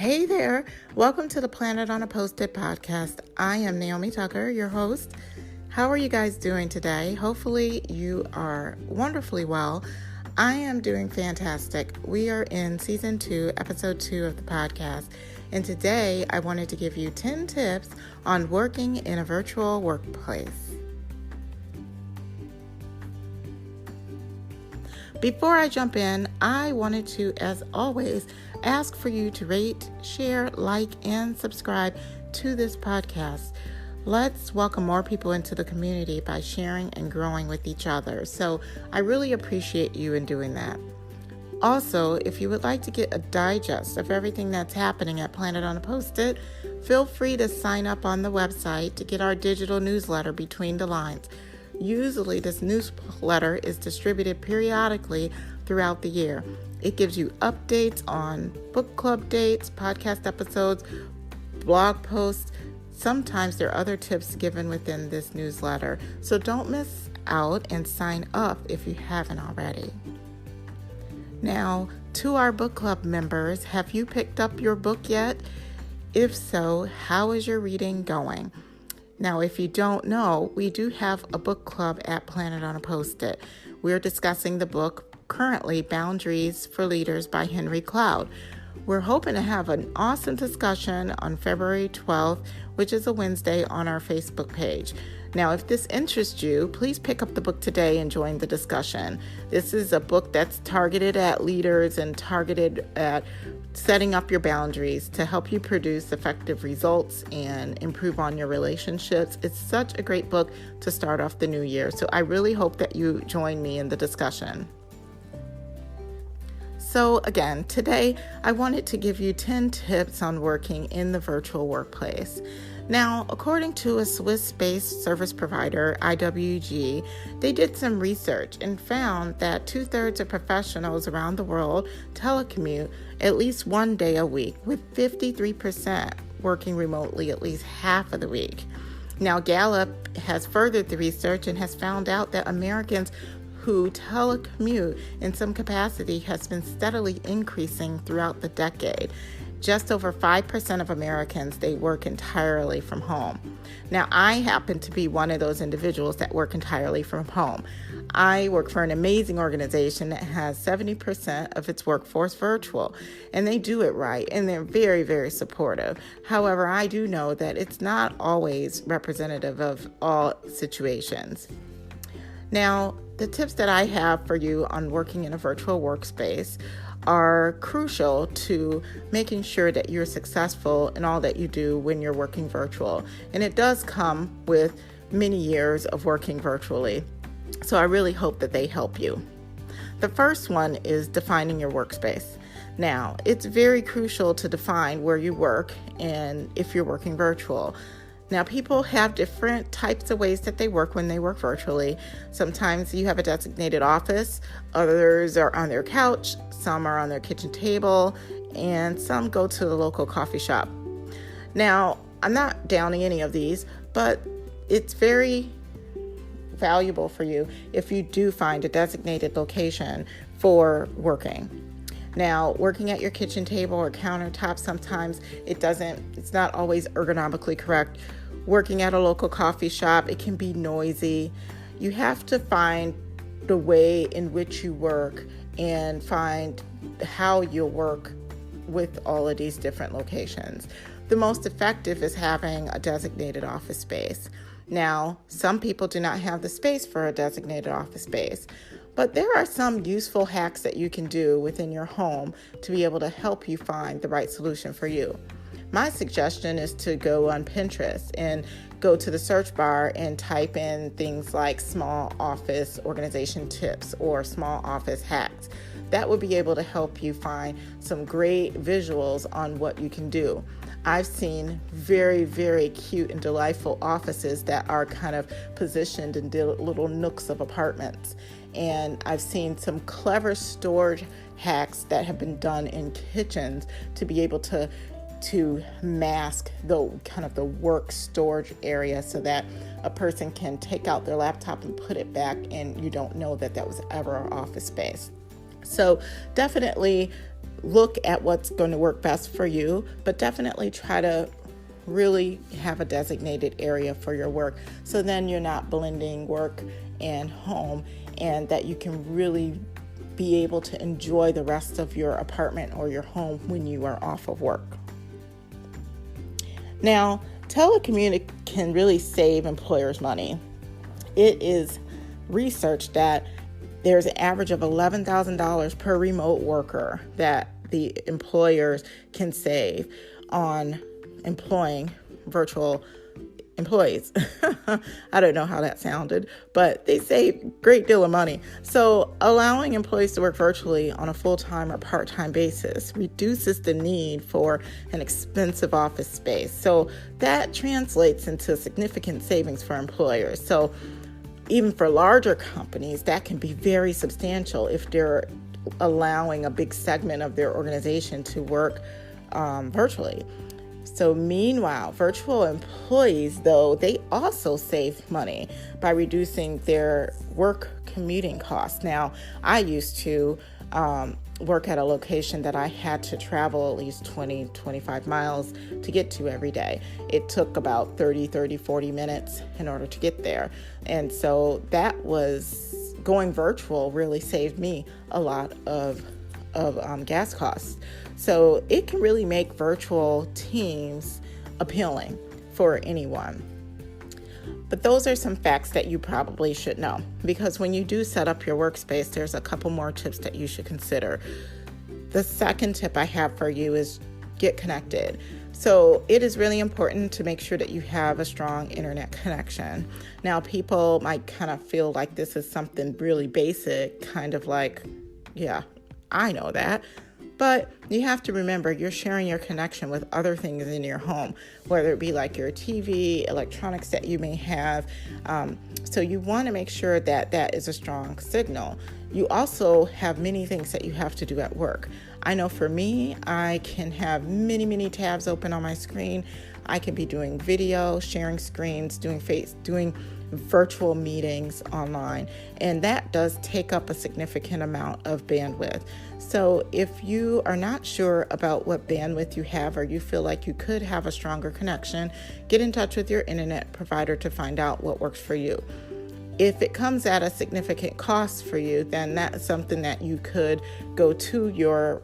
Hey there, welcome to the Planet on a Post-it podcast. I am Naomi Tucker, your host. How are you guys doing today? Hopefully you are wonderfully well. I am doing fantastic. We are in season 2, episode 2 of the podcast. And today I wanted to give you 10 tips on working in a virtual workplace. Before I jump in, I wanted to, as always, ask for you to rate, share, like, and subscribe to this podcast. Let's welcome more people into the community by sharing and growing with each other. So I really appreciate you in doing that. Also, if you would like to get a digest of everything that's happening at Planet on a Post-it, feel free to sign up on the website to get our digital newsletter Between the Lines. Usually, this newsletter is distributed periodically throughout the year. It gives you updates on book club dates, podcast episodes, blog posts. Sometimes there are other tips given within this newsletter. So don't miss out and sign up if you haven't already. Now, to our book club members, have you picked up your book yet? If so, how is your reading going? Now, if you don't know, we do have a book club at Planet on a Post-it. We're discussing the book currently, Boundaries for Leaders by Henry Cloud. We're hoping to have an awesome discussion on February 12th, which is a Wednesday, on our Facebook page. Now, if this interests you, please pick up the book today and join the discussion. This is a book that's targeted at leaders and targeted at setting up your boundaries to help you produce effective results and improve on your relationships. It's such a great book to start off the new year. So I really hope that you join me in the discussion. So again, today I wanted to give you 10 tips on working in the virtual workplace. Now, according to a Swiss-based service provider, IWG, they did some research and found that 2/3 of professionals around the world telecommute at least one day a week, with 53% working remotely at least half of the week. Now, Gallup has furthered the research and has found out that Americans who telecommute in some capacity has been steadily increasing throughout the decade. Just over 5% of Americans, they work entirely from home. Now, I happen to be one of those individuals that work entirely from home. I work for an amazing organization that has 70% of its workforce virtual, and they do it right, and they're very, very supportive. However, I do know that it's not always representative of all situations. Now, the tips that I have for you on working in a virtual workspace are crucial to making sure that you're successful in all that you do when you're working virtual. And it does come with many years of working virtually. So I really hope that they help you. The first one is defining your workspace. Now, it's very crucial to define where you work and if you're working virtual. Now, people have different types of ways that they work when they work virtually. Sometimes you have a designated office, others are on their couch, some are on their kitchen table, and some go to the local coffee shop. Now, I'm not downing any of these, but it's very valuable for you if you do find a designated location for working. Now, working at your kitchen table or countertop, sometimes it's not always ergonomically correct. Working at a local coffee shop, it can be noisy. You have to find the way in which you work and find how you'll work with all of these different locations. The most effective is having a designated office space. Now, some people do not have the space for a designated office space, but there are some useful hacks that you can do within your home to be able to help you find the right solution for you. My suggestion is to go on Pinterest and go to the search bar and type in things like small office organization tips or small office hacks. That would be able to help you find some great visuals on what you can do. I've seen very, very cute and delightful offices that are kind of positioned in little nooks of apartments. And I've seen some clever storage hacks that have been done in kitchens to be able to mask the kind of the work storage area so that a person can take out their laptop and put it back and you don't know that was ever an office space. So definitely look at what's going to work best for you, but definitely try to really have a designated area for your work, so then you're not blending work and home, and that you can really be able to enjoy the rest of your apartment or your home when you are off of work. Now, telecommuting can really save employers money. It is researched that there's an average of $11,000 per remote worker that the employers can save on employing virtual employees. I don't know how that sounded, but they save a great deal of money. So allowing employees to work virtually on a full-time or part-time basis reduces the need for an expensive office space. So that translates into significant savings for employers. So even for larger companies, that can be very substantial if they're allowing a big segment of their organization to work virtually. So meanwhile, virtual employees, though, they also save money by reducing their work commuting costs. Now, I used to work at a location that I had to travel at least 25 miles to get to every day. It took about 40 minutes in order to get there. And so that was, going virtual really saved me a lot of gas costs. So it can really make virtual teams appealing for anyone. But those are some facts that you probably should know, because when you do set up your workspace, there's a couple more tips that you should consider. The second tip I have for you is get connected. So it is really important to make sure that you have a strong internet connection. Now, people might kind of feel like this is something really basic, kind of like, yeah, I know that. But you have to remember, you're sharing your connection with other things in your home, whether it be like your TV, electronics that you may have. So you want to make sure that that is a strong signal. You also have many things that you have to do at work. I know for me, I can have many tabs open on my screen. I can be doing video, sharing screens, doing virtual meetings online, and that does take up a significant amount of bandwidth. So if you are not sure about what bandwidth you have, or you feel like you could have a stronger connection, get in touch with your internet provider to find out what works for you. If it comes at a significant cost for you, then that's something that you could go to your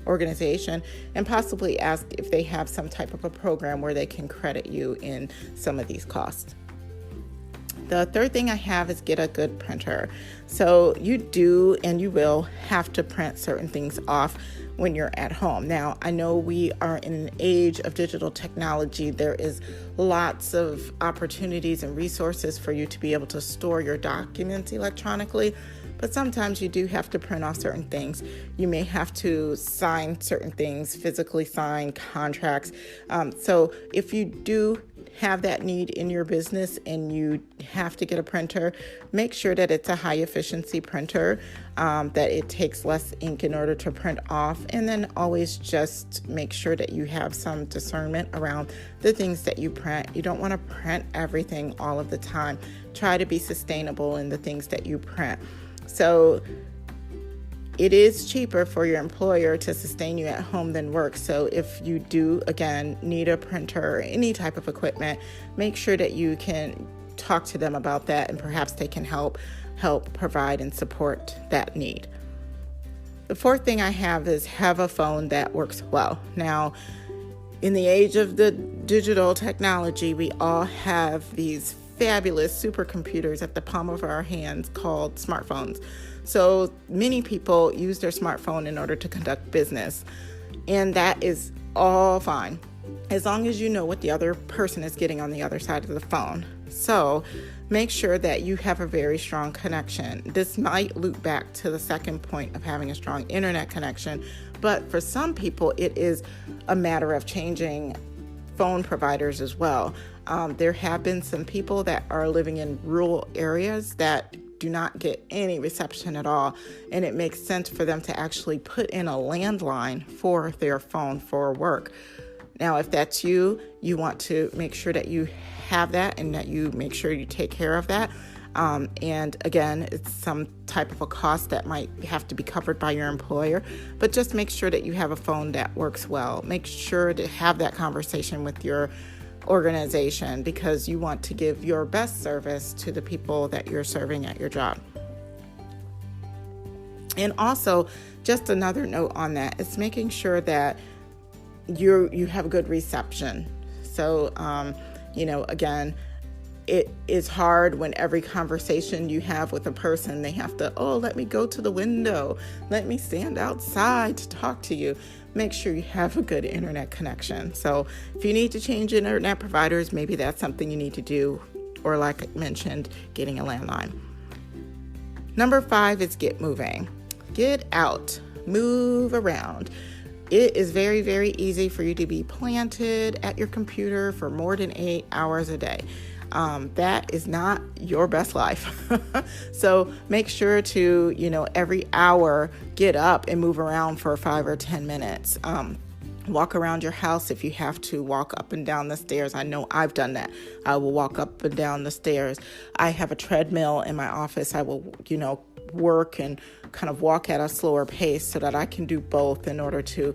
organization and possibly ask if they have some type of a program where they can credit you in some of these costs. The third thing I have is get a good printer. So you do and you will have to print certain things off when you're at home. Now, I know we are in an age of digital technology. There is lots of opportunities and resources for you to be able to store your documents electronically, but sometimes you do have to print off certain things. You may have to sign certain things, physically sign contracts. So if you do have that need in your business and you have to get a printer, make sure that it's a high efficiency printer, that it takes less ink in order to print off, and then always just make sure that you have some discernment around the things that you print. You don't want to print everything all of the time. Try to be sustainable in the things that you print. So it is cheaper for your employer to sustain you at home than work. So if you do, again, need a printer or any type of equipment, make sure that you can talk to them about that, and perhaps they can help provide and support that need. The fourth thing I have is have a phone that works well. Now, in the age of the digital technology, we all have these fabulous supercomputers at the palm of our hands called smartphones. So many people use their smartphone in order to conduct business, and that is all fine, as long as you know what the other person is getting on the other side of the phone. So make sure that you have a very strong connection. This might loop back to the second point of having a strong internet connection, but for some people, it is a matter of changing phone providers as well. There have been some people that are living in rural areas that do not get any reception at all, and it makes sense for them to actually put in a landline for their phone for work. Now, if that's you want to make sure that you have that and that you make sure you take care of that. And again, it's some type of a cost that might have to be covered by your employer, but just make sure that you have a phone that works well. Make sure to have that conversation with your organization because you want to give your best service to the people that you're serving at your job. And also, just another note on that, it's making sure that you have good reception. So, again, it is hard when every conversation you have with a person, they have to, let me go to the window. Let me stand outside to talk to you. Make sure you have a good internet connection. So if you need to change internet providers, maybe that's something you need to do. Or like I mentioned, getting a landline. Number 5 is get moving. Get out, move around. It is very, very easy for you to be planted at your computer for more than 8 hours a day. That is not your best life. So make sure to, every hour get up and move around for 5 or 10 minutes. Walk around your house if you have to. Walk up and down the stairs. I know I've done that. I will walk up and down the stairs. I have a treadmill in my office. I will, work and kind of walk at a slower pace so that I can do both in order to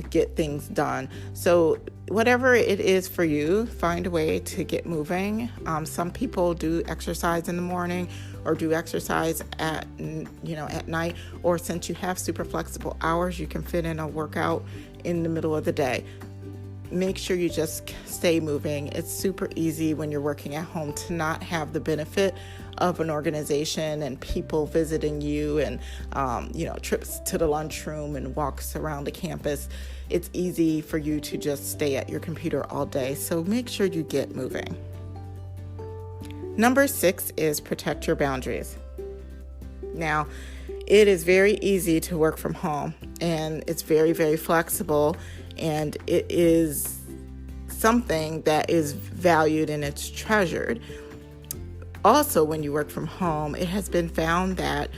get things done. So whatever it is for you, find a way to get moving. Some people do exercise in the morning or do exercise at night, or since you have super flexible hours, you can fit in a workout in the middle of the day. Make sure you just stay moving. It's super easy when you're working at home to not have the benefit of an organization and people visiting you and, trips to the lunchroom and walks around the campus. It's easy for you to just stay at your computer all day. So make sure you get moving. Number 6 is protect your boundaries. Now, it is very easy to work from home and it's very, very flexible, and it is something that is valued and it's treasured. Also, when you work from home, it has been found that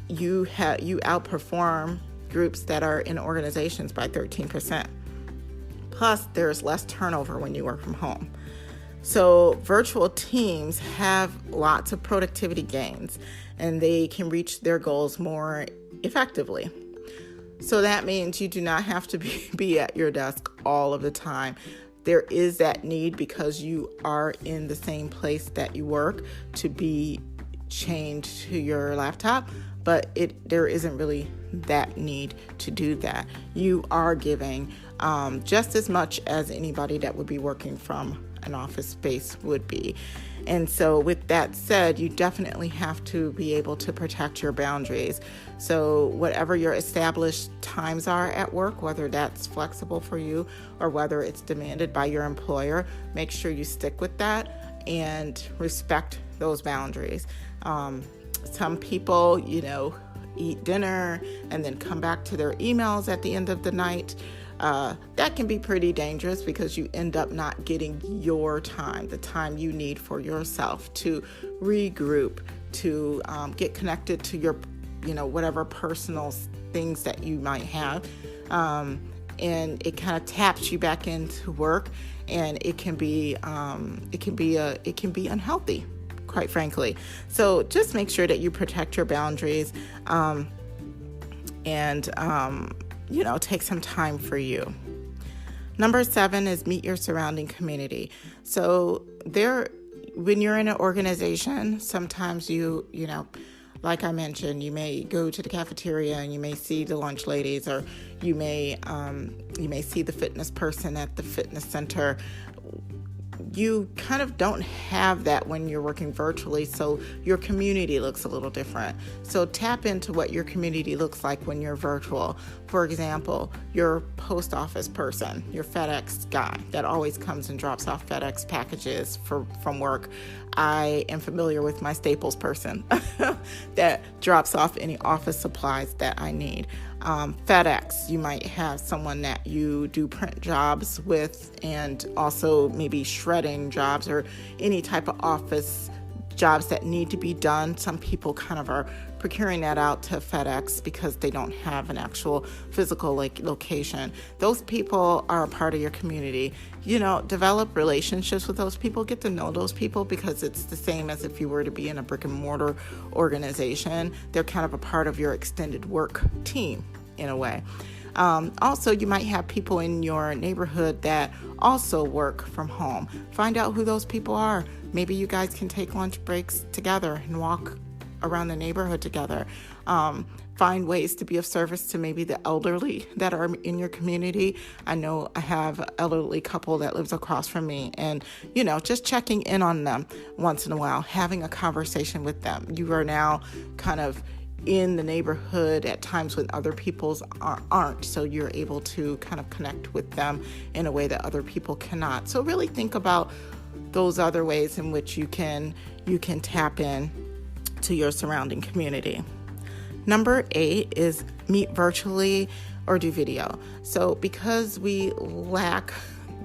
you outperform groups that are in organizations by 13%. Plus, there's less turnover when you work from home. So virtual teams have lots of productivity gains, and they can reach their goals more effectively. So that means you do not have to be at your desk all of the time. There is that need, because you are in the same place that you work, to be chained to your laptop, but there isn't really that need to do that. You are giving just as much as anybody that would be working from an office space would be. And so with that said, you definitely have to be able to protect your boundaries. So whatever your established times are at work, whether that's flexible for you or whether it's demanded by your employer, make sure you stick with that and respect those boundaries. Some people, eat dinner and then come back to their emails at the end of the night. That can be pretty dangerous because you end up not getting your time, the time you need for yourself to regroup, to get connected to your, whatever personal things that you might have. And it kind of taps you back into work, and it can be unhealthy, quite frankly. So just make sure that you protect your boundaries, take some time for you. Number 7 is meet your surrounding community. So when you're in an organization, sometimes you like I mentioned, you may go to the cafeteria and you may see the lunch ladies, or you may see the fitness person at the fitness center. You kind of don't have that when you're working virtually, so your community looks a little different. So tap into what your community looks like when you're virtual. For example, your post office person, your FedEx guy that always comes and drops off FedEx packages from work. I am familiar with my Staples person that drops off any office supplies that I need. FedEx, you might have someone that you do print jobs with, and also maybe shredding jobs or any type of office jobs that need to be done. Some people kind of are procuring that out to FedEx because they don't have an actual physical location. Those people are a part of your community. Develop relationships with those people, get to know those people, because it's the same as if you were to be in a brick and mortar organization. They're kind of a part of your extended work team in a way. Also, you might have people in your neighborhood that also work from home. Find out who those people are. Maybe you guys can take lunch breaks together and walk around the neighborhood together. Find ways to be of service to maybe the elderly that are in your community. I know I have an elderly couple that lives across from me, and, just checking in on them once in a while, having a conversation with them. You are now kind of in the neighborhood at times when other people's aren't, so you're able to kind of connect with them in a way that other people cannot. So really think about those other ways in which you can tap in to your surrounding community. Number 8 is meet virtually or do video. So because we lack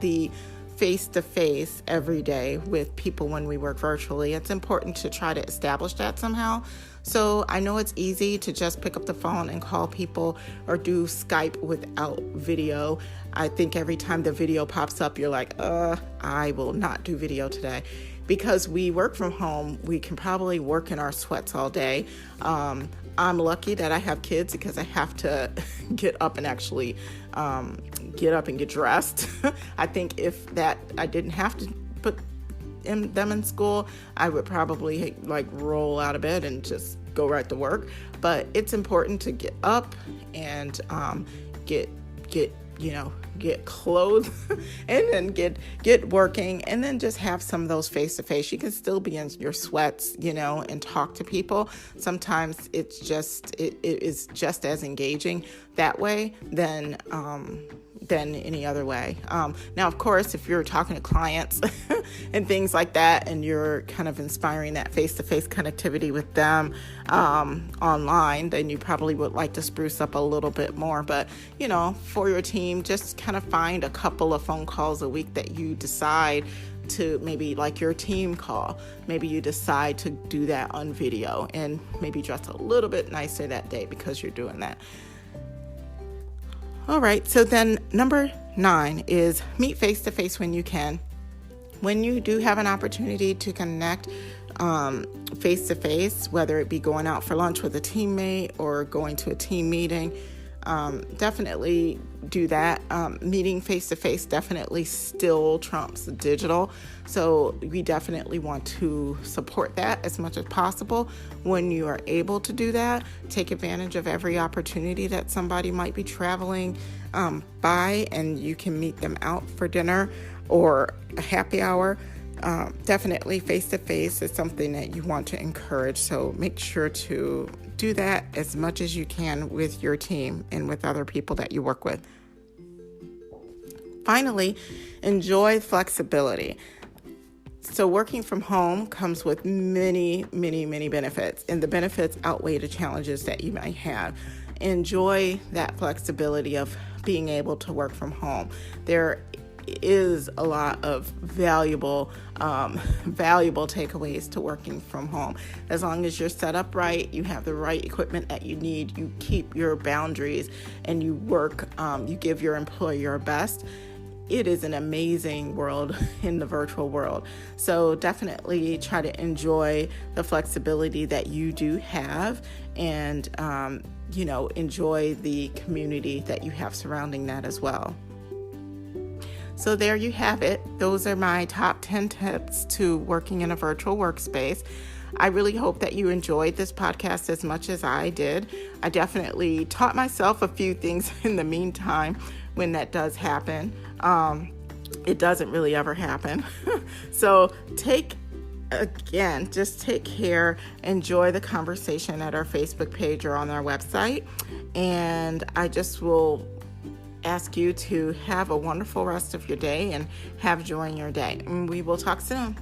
the face-to-face every day with people when we work virtually, it's important to try to establish that somehow. So I know it's easy to just pick up the phone and call people or do Skype without video. I think every time the video pops up, you're like, I will not do video today. Because we work from home, we can probably work in our sweats all day. I'm lucky that I have kids because I have to get up and actually get up and get dressed. I think if I didn't have to put them in school, I would probably roll out of bed and just go right to work. But it's important to get up and get clothed and then get working, and then just have some of those face-to-face. You can still be in your sweats, and talk to people. Sometimes it is just as engaging that way than any other way. Now, of course, if you're talking to clients and things like that, and you're kind of inspiring that face-to-face connectivity with them online, then you probably would like to spruce up a little bit more. But, for your team, just kind of find a couple of phone calls a week that you decide to, maybe like your team call. Maybe you decide to do that on video and maybe dress a little bit nicer that day because you're doing that. All right, so then number 9 is meet face-to-face when you can. When you do have an opportunity to connect face-to-face, whether it be going out for lunch with a teammate or going to a team meeting, definitely do that. Meeting face-to-face definitely still trumps digital. So we definitely want to support that as much as possible. When you are able to do that, take advantage of every opportunity that somebody might be traveling by, and you can meet them out for dinner or a happy hour. Definitely face-to-face is something that you want to encourage. So make sure to do that as much as you can with your team and with other people that you work with. Finally, enjoy flexibility. So working from home comes with many, many, many benefits, and the benefits outweigh the challenges that you might have. Enjoy that flexibility of being able to work from home. There is a lot of valuable takeaways to working from home. As long as you're set up right, you have the right equipment that you need, you keep your boundaries, and you work, you give your employer your best. It is an amazing world in the virtual world. So definitely try to enjoy the flexibility that you do have, and enjoy the community that you have surrounding that as well. So there you have it. Those are my top 10 tips to working in a virtual workspace. I really hope that you enjoyed this podcast as much as I did. I definitely taught myself a few things in the meantime when that does happen. It doesn't really ever happen. So just take care. Enjoy the conversation at our Facebook page or on our website. And I just will ask you to have a wonderful rest of your day and have joy in your day. And we will talk soon.